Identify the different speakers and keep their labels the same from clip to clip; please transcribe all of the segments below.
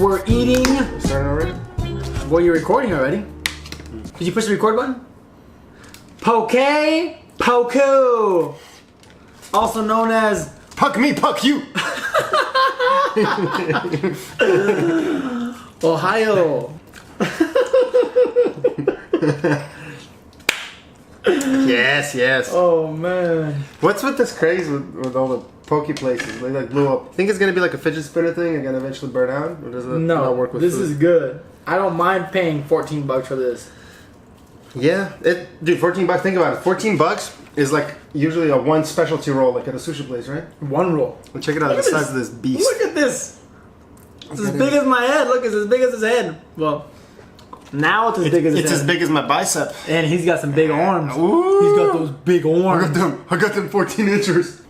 Speaker 1: we're eating.
Speaker 2: Starting already?
Speaker 1: Well, you're recording already. Did you push the record button? Poku, also known as
Speaker 2: Puck me, puck you.
Speaker 1: Ohio.
Speaker 2: Yes.
Speaker 1: Oh man.
Speaker 2: What's with this craze with all the pokey places? They like blew up. Think it's gonna be like a fidget spinner thing and gonna eventually burn out? Or does it not work with
Speaker 1: this
Speaker 2: food?
Speaker 1: is good. I don't mind paying $14 for this.
Speaker 2: Yeah, dude, $14. Think about it. $14 is like usually a one specialty roll, like at a sushi place, right?
Speaker 1: One roll.
Speaker 2: Well, check it out. The size of this beast.
Speaker 1: Look at this. It's as big as my head. Look, it's as big as his head. Well, now it's as big as his head.
Speaker 2: It's as big as my bicep.
Speaker 1: And he's got some big arms.
Speaker 2: Ooh.
Speaker 1: He's got those big arms.
Speaker 2: I got them 14 inchers.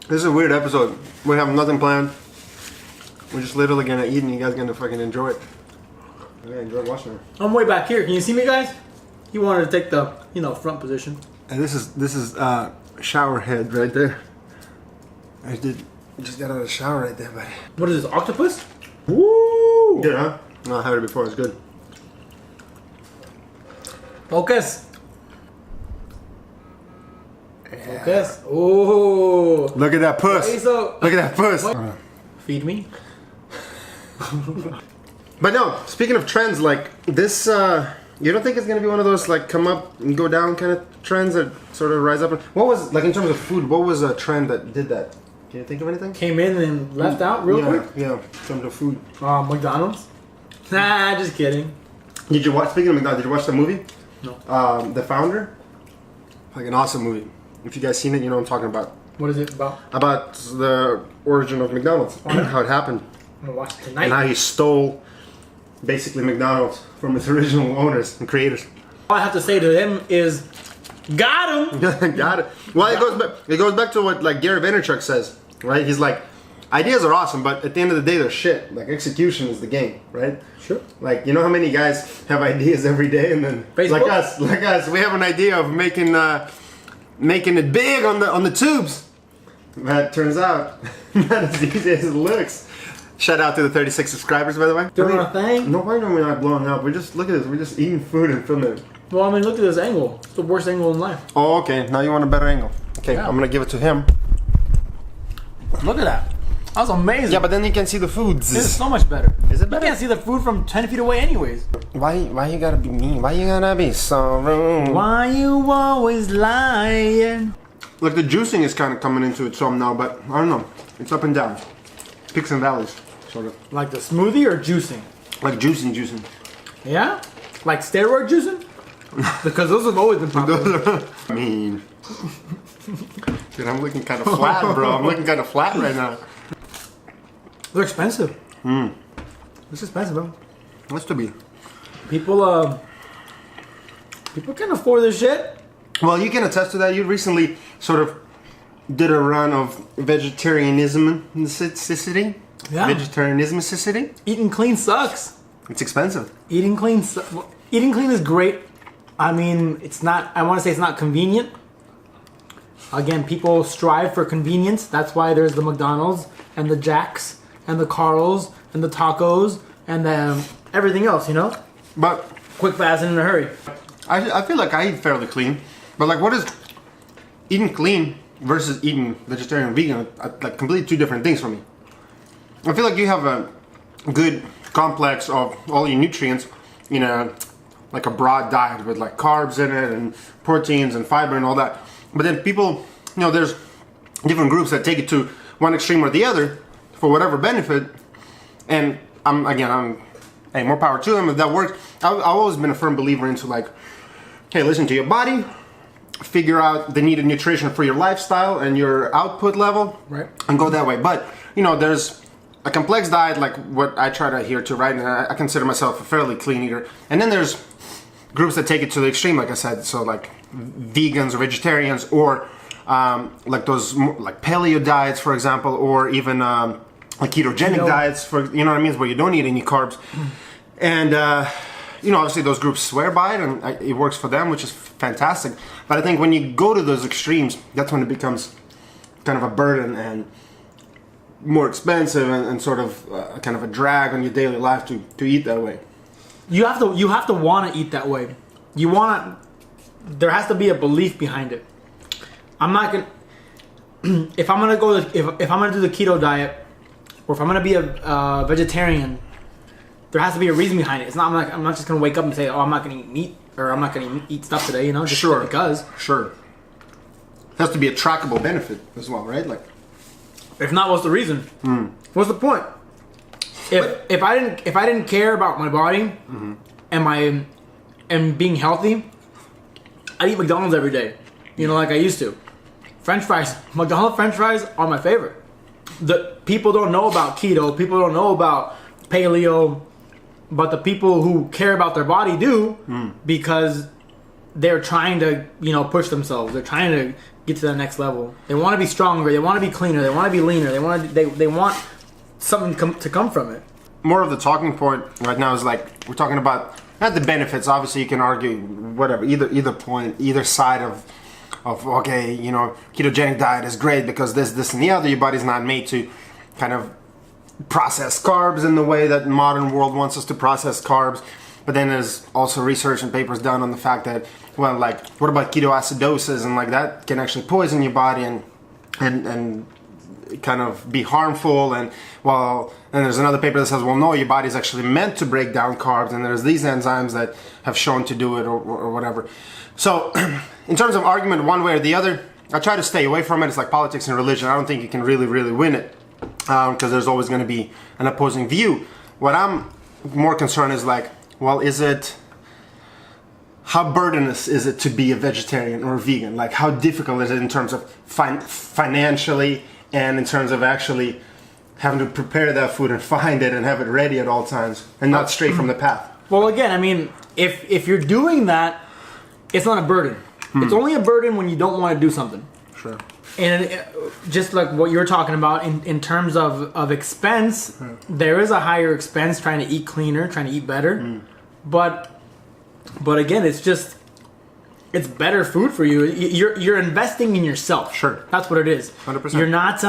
Speaker 2: This is a weird episode. We have nothing planned. We're just literally gonna eat and you guys gonna fucking enjoy it. Yeah, enjoy watching it.
Speaker 1: I'm way back here. Can you see me, guys? He wanted to take the, front position.
Speaker 2: And this is shower head right there. I just got out of the shower right there, buddy.
Speaker 1: What is this, octopus?
Speaker 2: Woo! Good, huh? No, I had it before. It's good.
Speaker 1: Focus. Yeah. Focus. Oh.
Speaker 2: Look at that puss. Look at that puss.
Speaker 1: Feed me.
Speaker 2: But no, speaking of trends, like this, you don't think it's gonna be one of those like come up and go down kind of trends that sort of rise up? What was, like in terms of food, what was a trend that did that? Can you think of anything?
Speaker 1: Came in and left out real quick?
Speaker 2: Yeah, in terms of food.
Speaker 1: McDonald's? Nah, just kidding.
Speaker 2: Did you watch, speaking of McDonald's, did you watch the movie?
Speaker 1: No.
Speaker 2: The Founder? Like an awesome movie. If you guys seen it, you know what I'm talking about.
Speaker 1: What is it about?
Speaker 2: About the origin of McDonald's. How it happened.
Speaker 1: I'm gonna watch it tonight.
Speaker 2: And how he stole basically McDonald's from its original owners and creators.
Speaker 1: All I have to say to them is, got him!
Speaker 2: Got it. Well, it goes back to what like Gary Vaynerchuk says, right? He's like, ideas are awesome, but at the end of the day, they're shit. Like execution is the game, right?
Speaker 1: Sure.
Speaker 2: Like, you know how many guys have ideas every day, and then
Speaker 1: Facebook?
Speaker 2: like us, we have an idea of making it big on the tubes. That turns out not as easy as it looks. Shout out to the 36 subscribers, by the way.
Speaker 1: Doing our thing?
Speaker 2: No, why are we not blowing up? We just, look at this, we're just eating food and filming it.
Speaker 1: Well, I mean, look at this angle. It's the worst angle in life.
Speaker 2: Oh, okay. Now you want a better angle. Okay,
Speaker 1: Yeah.
Speaker 2: I'm gonna give it to him.
Speaker 1: Look at that. That was amazing.
Speaker 2: Yeah, but then you can see the foods.
Speaker 1: This is so much better.
Speaker 2: Is it better?
Speaker 1: You can't see the food from 10 feet away anyways.
Speaker 2: Why you gotta be mean? Why you gotta be so rude?
Speaker 1: Why you always lying?
Speaker 2: Look, the juicing is kind of coming into it some now, but I don't know. It's up and down. Peaks and valleys, sort of.
Speaker 1: Like the smoothie or juicing?
Speaker 2: Like juicing.
Speaker 1: Yeah? Like steroid juicing? Because those have always been popular.
Speaker 2: I mean, dude, I'm looking kind of flat, bro. I'm looking kind of flat right now.
Speaker 1: They're expensive. It's expensive, bro.
Speaker 2: What's to be?
Speaker 1: People can afford this shit.
Speaker 2: Well, you can attest to that. You recently sort of did a run of vegetarianism necessity.
Speaker 1: Yeah.
Speaker 2: Vegetarianism.
Speaker 1: Eating clean sucks.
Speaker 2: It's expensive.
Speaker 1: Eating clean is great. I mean, it's not, I want to say it's not convenient. Again, people strive for convenience. That's why there's the McDonald's and the Jack's and the Carl's and the tacos and then everything else,
Speaker 2: But
Speaker 1: quick, fast, and in a hurry.
Speaker 2: I feel like I eat fairly clean. But like, what is eating clean versus eating vegetarian and vegan? Like completely two different things for me. I feel like you have a good complex of all your nutrients in like a broad diet with like carbs in it and proteins and fiber and all that. But then people, there's different groups that take it to one extreme or the other for whatever benefit. And hey, more power to them if that works. I've always been a firm believer into like, hey, listen to your body, figure out the needed nutrition for your lifestyle and your output level,
Speaker 1: right,
Speaker 2: and go that way. But there's a complex diet like what I try to adhere to, right? And I consider myself a fairly clean eater. And then there's groups that take it to the extreme, like I said, so like vegans or vegetarians, or like those like paleo diets, for example, or even like ketogenic diets, for what I mean, where you don't eat any carbs. And obviously those groups swear by it, and it works for them, which is fantastic. But I think when you go to those extremes, that's when it becomes kind of a burden, and more expensive and sort of kind of a drag on your daily life to eat that way.
Speaker 1: You have to want to eat that way. There has to be a belief behind it. I'm not gonna if I'm gonna do the keto diet, or if I'm gonna be a vegetarian, there has to be a reason behind it. It's not I'm not just gonna wake up and say, oh, I'm not gonna eat meat, or I'm not gonna eat stuff today, you know, just because.
Speaker 2: Sure. It has to be a trackable benefit as well, right? Like,
Speaker 1: if not, what's the reason? What's the point? If I didn't care about my body and being healthy, I'd eat McDonald's every day, you know, like I used to. French fries, McDonald's French fries are my favorite. The people don't know about keto, people don't know about paleo, but the people who care about their body do, because they're trying to, you know, push themselves. They're trying to get to the next level. They want to be stronger. They want to be cleaner. They want to be leaner. They want something to come from it.
Speaker 2: More of the talking point right now is like, we're talking about not the benefits. Obviously, you can argue whatever, either point, either side of okay, you know, ketogenic diet is great because this and the other. Your body's not made to kind of process carbs in the way that the modern world wants us to process carbs. But then there's also research and papers done on the fact that, well, like, what about ketoacidosis, and like that can actually poison your body and kind of be harmful. And well, and there's another paper that says, well, no, your body's actually meant to break down carbs, and there's these enzymes that have shown to do it, or whatever. So in terms of argument one way or the other, I try to stay away from it. It's like politics and religion. I don't think you can really win it, because there's always going to be an opposing view. What I'm more concerned is like, well, how burdenous is it to be a vegetarian or a vegan? Like, how difficult is it in terms of financially, and in terms of actually having to prepare that food and find it and have it ready at all times and not stray from the path?
Speaker 1: Well, again, I mean, if you're doing that, it's not a burden. It's only a burden when you don't want to do something.
Speaker 2: Sure.
Speaker 1: And just like what you're talking about in terms of expense, there is a higher expense trying to eat cleaner, trying to eat better. But again, it's better food for you. You're investing in yourself.
Speaker 2: Sure.
Speaker 1: That's what it is.
Speaker 2: 100%.
Speaker 1: You're not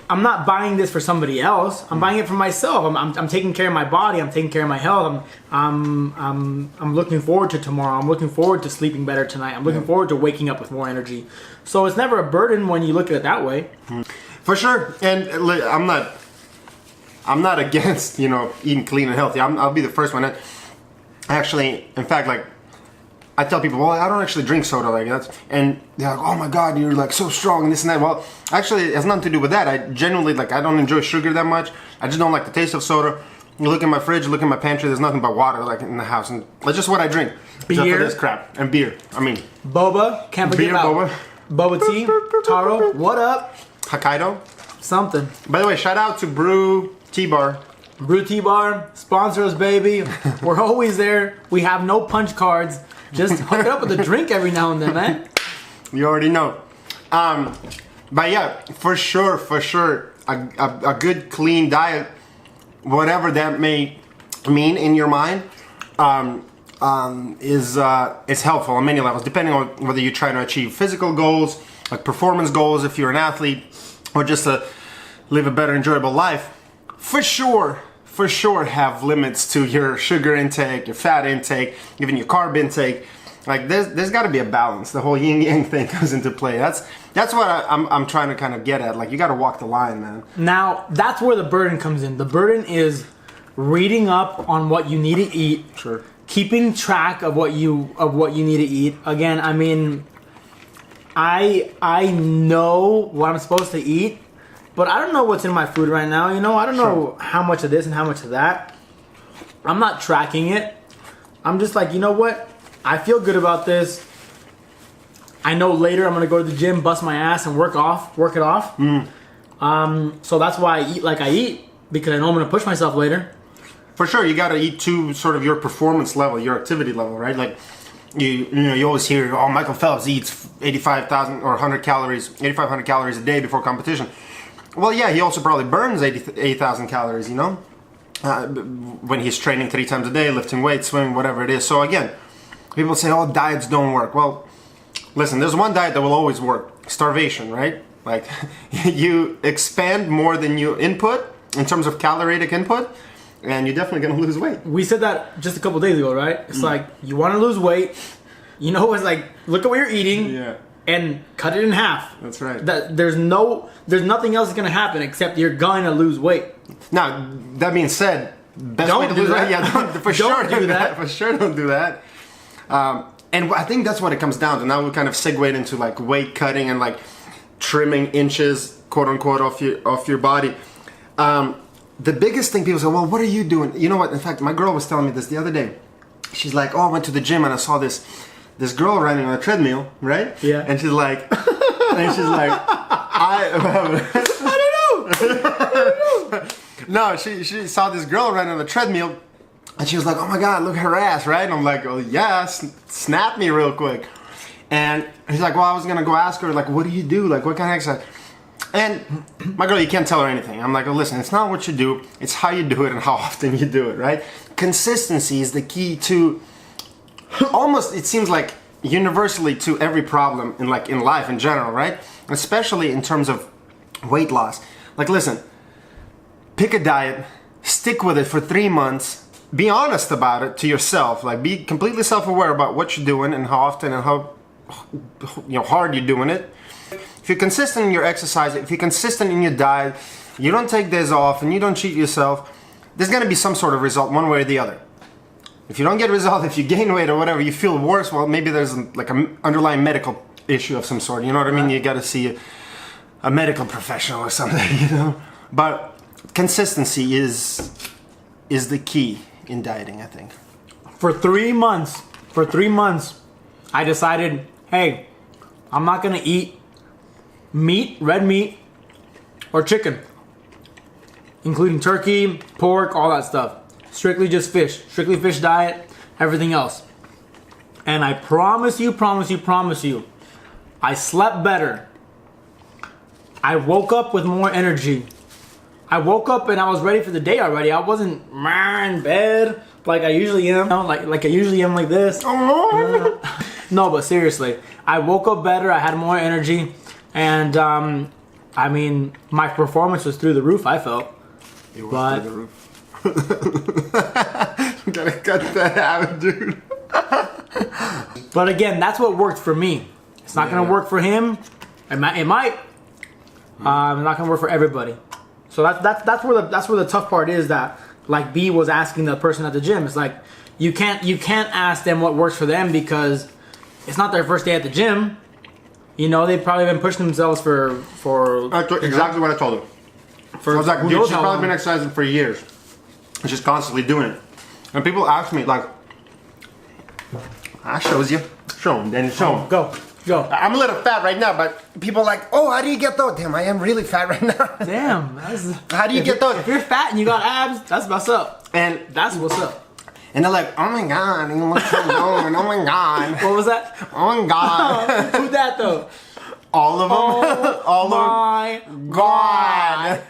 Speaker 1: I'm not buying this for somebody else. I'm buying it for myself. I'm taking care of my body. I'm taking care of my health. I'm looking forward to tomorrow. I'm looking forward to sleeping better tonight. I'm looking forward to waking up with more energy. So it's never a burden when you look at it that way.
Speaker 2: For sure. And I'm not against, you know, eating clean and healthy. I'll be the first one. Actually, in fact, like, I tell people, well, I don't actually drink soda, like that, and they're like, oh my god, you're like so strong and this and that. Well, actually, it has nothing to do with that. I genuinely, like, I don't enjoy sugar that much. I just don't like the taste of soda. You look in my fridge, look in my pantry, there's nothing but water, like, in the house, and that's just what I drink.
Speaker 1: Beer.
Speaker 2: Except for this crap. And beer. I mean,
Speaker 1: Boba, can't forget
Speaker 2: beer,
Speaker 1: about boba tea, taro, what up?
Speaker 2: Hokkaido.
Speaker 1: Something.
Speaker 2: By the way, shout out to Brew T-Bar.
Speaker 1: Brew T-Bar, sponsor us, baby. We're always there. We have no punch cards. Just hook it up with a drink every now and then, man.
Speaker 2: You already know. But yeah, for sure, a good clean diet, whatever that may mean in your mind, is helpful on many levels, depending on whether you're trying to achieve physical goals, like performance goals, if you're an athlete, or just to live a better, enjoyable life. For sure have limits to your sugar intake, your fat intake, even your carb intake. Like, there's got to be a balance. The whole yin yang thing comes into play. That's what I'm trying to kind of get at. Like, you got to walk the line, man.
Speaker 1: Now, that's where the burden comes in. The burden is reading up on what you need to eat.
Speaker 2: Sure.
Speaker 1: Keeping track of what you need to eat. Again, I mean, I know what I'm supposed to eat, but I don't know what's in my food right now. You know, I don't know how much of this and how much of that. I'm not tracking it. I'm just like, you know what? I feel good about this. I know later I'm gonna go to the gym, bust my ass, and work it off. So that's why I eat like I eat, because I know I'm gonna push myself later.
Speaker 2: For sure, you gotta eat to sort of your performance level, your activity level, right? Like, you always hear, oh, Michael Phelps eats 85,000 or 100 calories, 8,500 calories a day before competition. Well, yeah, he also probably burns 8,000 calories, you know, when he's training 3 times a day, lifting weights, swimming, whatever it is. So again, people say, oh, diets don't work. Well, listen, there's one diet that will always work: starvation, right? Like, you expand more than you input in terms of caloric input, and you're definitely gonna lose weight.
Speaker 1: We said that just a couple days ago, right? It's like, you want to lose weight, you know, it's like, look at what you're eating,
Speaker 2: Yeah.
Speaker 1: and cut it in half.
Speaker 2: That's right.
Speaker 1: There's nothing else that's gonna happen except you're gonna lose weight.
Speaker 2: Now, that being said, best
Speaker 1: Don't
Speaker 2: way to
Speaker 1: do
Speaker 2: lose
Speaker 1: that.
Speaker 2: weight, yeah, for
Speaker 1: Don't
Speaker 2: sure
Speaker 1: do that.
Speaker 2: For sure, don't do that. And I think that's what it comes down to. Now we kind of segued into like weight cutting and like trimming inches, quote unquote, off your body. The biggest thing people say, well, what are you doing? You know what? In fact, my girl was telling me this the other day. She's like, oh, I went to the gym and I saw this girl running on a treadmill, right?
Speaker 1: Yeah.
Speaker 2: And she's like, I don't know. No, she saw this girl running on the treadmill, and she was like, oh my God, look at her ass, right? And I'm like, oh yeah, snap me real quick. And he's like, well, I was gonna go ask her, like, what do you do? Like, what kind of exercise? And my girl, you can't tell her anything. I'm like, oh, listen, it's not what you do, it's how you do it and how often you do it, right? Consistency is the key to almost, it seems like, universally to every problem in life in general, right? Especially in terms of weight loss. Like, listen, pick a diet, stick with it for 3 months, be honest about it to yourself, like be completely self-aware about what you're doing and how often and how hard you're doing it. If you're consistent in your exercise, if you're consistent in your diet, you don't take days off and you don't cheat yourself, there's gonna be some sort of result one way or the other. If you don't get a result, if you gain weight or whatever, you feel worse, well, maybe there's like an underlying medical issue of some sort, you know what I mean? You gotta see a medical professional or something, you know? But consistency is the key in dieting, I think.
Speaker 1: For 3 months, I decided, hey, I'm not gonna eat meat, red meat, or chicken, including turkey, pork, all that stuff. Strictly just fish, strictly fish diet, everything else. And I promise you, I slept better. I woke up with more energy. I woke up and I was ready for the day already. I wasn't in bed like I usually am. Like I usually am like this. No, but seriously, I woke up better. I had more energy, and I mean, my performance was through the roof. I felt.
Speaker 2: It was through the roof. Gotta cut that out, dude.
Speaker 1: But again, that's what worked for me. It's not gonna work for him. It might. It's not gonna work for everybody. So that's where the tough part is, that like B was asking the person at the gym. It's like you can't ask them what works for them because it's not their first day at the gym. You know, they've probably been pushing themselves for
Speaker 2: exactly what I told him. I was like, dude, she's probably been exercising for years. And she's constantly doing it. And people ask me, like, I shows you. Show them, then show them.
Speaker 1: Go.
Speaker 2: I'm a little fat right now, but people are like, oh, how do you get those? Damn, I am really fat right now.
Speaker 1: Damn.
Speaker 2: How do you get those?
Speaker 1: If you're fat and you got abs, that's what's up.
Speaker 2: And
Speaker 1: that's what's up.
Speaker 2: And they're like, oh my God, what's going on? Oh my God.
Speaker 1: What was that?
Speaker 2: Oh my God.
Speaker 1: Who's that though?
Speaker 2: All of them.
Speaker 1: Oh my God.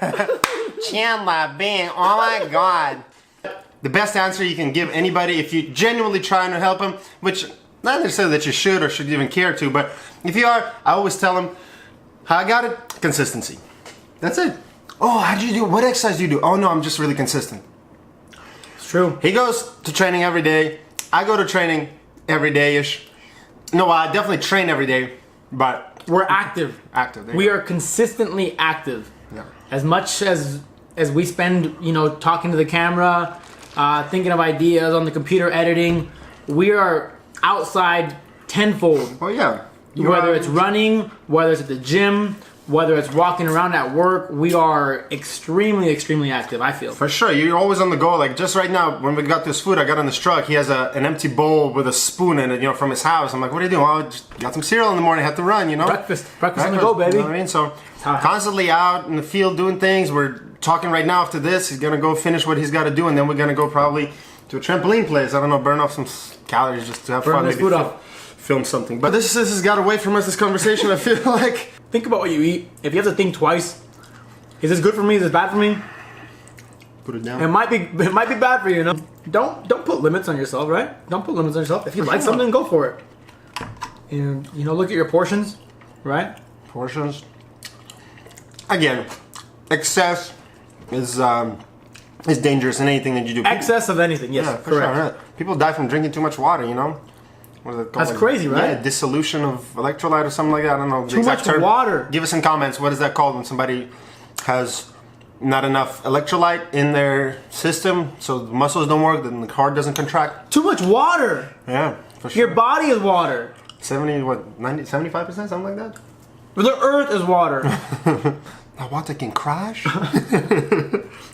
Speaker 2: Chandler Bing, oh my God. The best answer you can give anybody if you're genuinely trying to help them, which not necessarily that you should or should even care to, but if you are, I always tell them, how I got it? Consistency. That's it. Oh, how do you do? What exercise do you do? Oh no, I'm just really consistent.
Speaker 1: It's true.
Speaker 2: He goes to training every day. I go to training every day-ish. No, I definitely train every day, but
Speaker 1: we're active. We are consistently active.
Speaker 2: Yeah.
Speaker 1: As much as we spend, talking to the camera, thinking of ideas on the computer, editing, we are outside tenfold.
Speaker 2: Oh yeah.
Speaker 1: Whether it's running, whether it's at the gym, whether it's walking around at work, we are extremely, extremely active, I feel.
Speaker 2: For sure, you're always on the go. Like just right now, when we got this food, I got on this truck, he has an empty bowl with a spoon in it, from his house. I'm like, what are you doing? Oh, I just got some cereal in the morning, had to run,
Speaker 1: Breakfast on the go, baby.
Speaker 2: You know what I mean? So, constantly out in the field doing things. We're talking right now after this. He's gonna go finish what he's gotta do, and then we're gonna go probably to a trampoline place. I don't know, burn off some calories just to have fun.
Speaker 1: Burn this food off.
Speaker 2: Film something. But this has got away from us, this conversation, I feel like.
Speaker 1: Think about what you eat. If you have to think twice, is this good for me? Is this bad for me?
Speaker 2: Put it down.
Speaker 1: It might be bad for you, Don't put limits on yourself, right? Don't put limits on yourself. If you like something, go for it. And look at your portions, right?
Speaker 2: Portions. again, excess is dangerous in anything that you do.
Speaker 1: Excess of anything, yes,
Speaker 2: Yeah, for
Speaker 1: correct.
Speaker 2: sure. Yeah. People die from drinking too much water, you know? What is it called?
Speaker 1: That's crazy, right?
Speaker 2: Yeah, dissolution of electrolyte or something like that. I don't know. The
Speaker 1: Too
Speaker 2: exact
Speaker 1: much
Speaker 2: term.
Speaker 1: water.
Speaker 2: Give us some comments. What is that called when somebody has not enough electrolyte in their system, so the muscles don't work, then the heart doesn't contract?
Speaker 1: Too much water.
Speaker 2: Yeah, for sure.
Speaker 1: Your body is water.
Speaker 2: 75%, something like that?
Speaker 1: The earth is water.
Speaker 2: Now water can crash,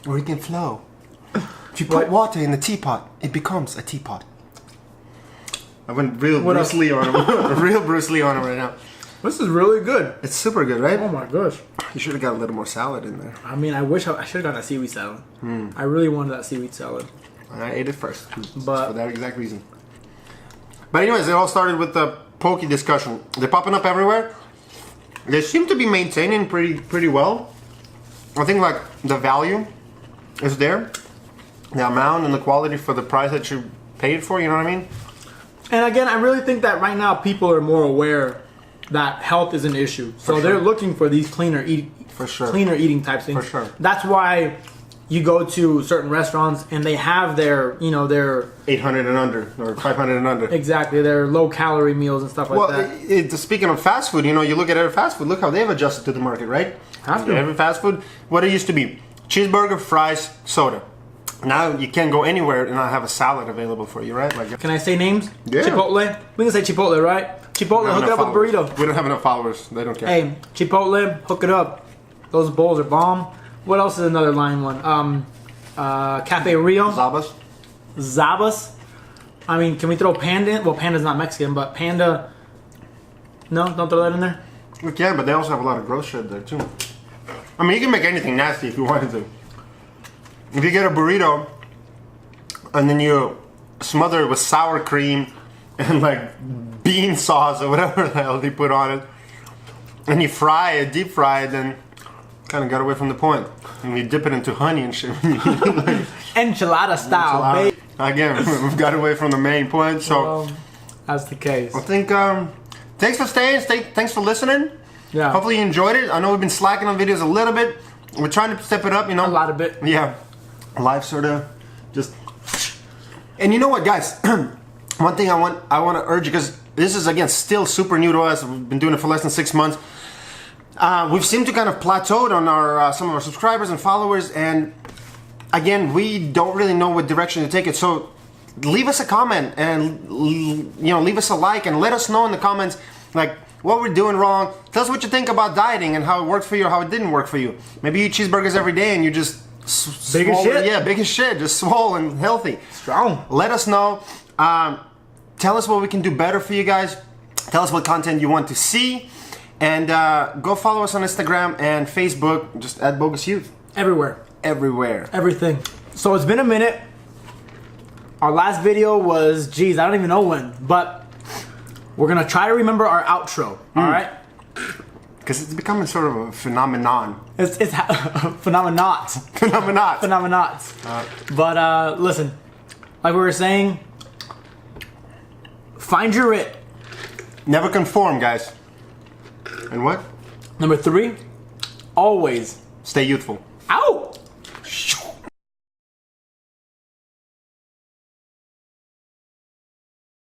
Speaker 2: or it can flow. If you put water in the teapot, it becomes a teapot. I went real Bruce Lee on him. Real Bruce Lee on him right now.
Speaker 1: This is really good.
Speaker 2: It's super good, right?
Speaker 1: Oh my gosh.
Speaker 2: You should have got a little more salad in there.
Speaker 1: I mean, I wish I should have gotten that seaweed salad. I really wanted that seaweed salad.
Speaker 2: And I ate it first,
Speaker 1: But
Speaker 2: for that exact reason. But anyways, it all started with the pokey discussion. They're popping up everywhere. They seem to be maintaining pretty well. I think like the value is there, the amount and the quality for the price that you paid for. You know what I mean?
Speaker 1: And again, I really think that right now people are more aware that health is an issue. So they're looking for these cleaner eating type things.
Speaker 2: For sure.
Speaker 1: That's why you go to certain restaurants and they have their
Speaker 2: 800 and under, or 500 and under.
Speaker 1: Exactly, their low calorie meals and stuff like that.
Speaker 2: Speaking of fast food, you look at every fast food. Look how they've adjusted to the market, right? Every fast food, what it used to be: cheeseburger, fries, soda. Now you can't go anywhere and not have a salad available for you, right? Like,
Speaker 1: can I say names?
Speaker 2: Yeah.
Speaker 1: Chipotle. We can say Chipotle, right? Chipotle, hook it up with a burrito.
Speaker 2: We don't have enough followers. They don't care.
Speaker 1: Hey, Chipotle, hook it up. Those bowls are bomb. What else is another line one? Cafe Rio. Zabas. I mean, can we throw Panda in? Well, Panda's not Mexican, but Panda. No, don't throw that in there.
Speaker 2: We can, but they also have a lot of gross shit there too. I mean, you can make anything nasty if you wanted to. If you get a burrito and then you smother it with sour cream and like bean sauce or whatever the hell they put on it, and you fry it, deep fry it, then kind of got away from the point. And you dip it into honey and shit.
Speaker 1: Enchilada style, baby.
Speaker 2: Again, we've got away from the main point. So
Speaker 1: that's the case.
Speaker 2: I think thanks for staying. Thanks for listening.
Speaker 1: Yeah.
Speaker 2: Hopefully you enjoyed it. I know we've been slacking on videos a little bit. We're trying to step it up,
Speaker 1: A lot of bit.
Speaker 2: Yeah. Life sort of just. And you know what, guys? One thing I want to urge you, because this is again still super new to us. We've been doing it for less than 6 months. We've seemed to kind of plateaued on our some of our subscribers and followers, and again, we don't really know what direction to take it. So leave us a comment and leave us a like and let us know in the comments like what we're doing wrong. Tell us what you think about dieting and how it worked for you or how it didn't work for you. Maybe you eat cheeseburgers every day and you just
Speaker 1: big as shit.
Speaker 2: Yeah, big as shit, just swole and healthy.
Speaker 1: Strong.
Speaker 2: Let us know. Tell us what we can do better for you guys. Tell us what content you want to see. And go follow us on Instagram and Facebook. Just at Bogus Youth.
Speaker 1: Everywhere. Everything. So it's been a minute. Our last video was, geez, I don't even know when. But we're going to try to remember our outro. All right?
Speaker 2: Because it's becoming sort of a phenomenon.
Speaker 1: It's phenomenauts. But listen, like we were saying, find your it.
Speaker 2: Never conform, guys. And what?
Speaker 1: Number 3, always
Speaker 2: stay youthful.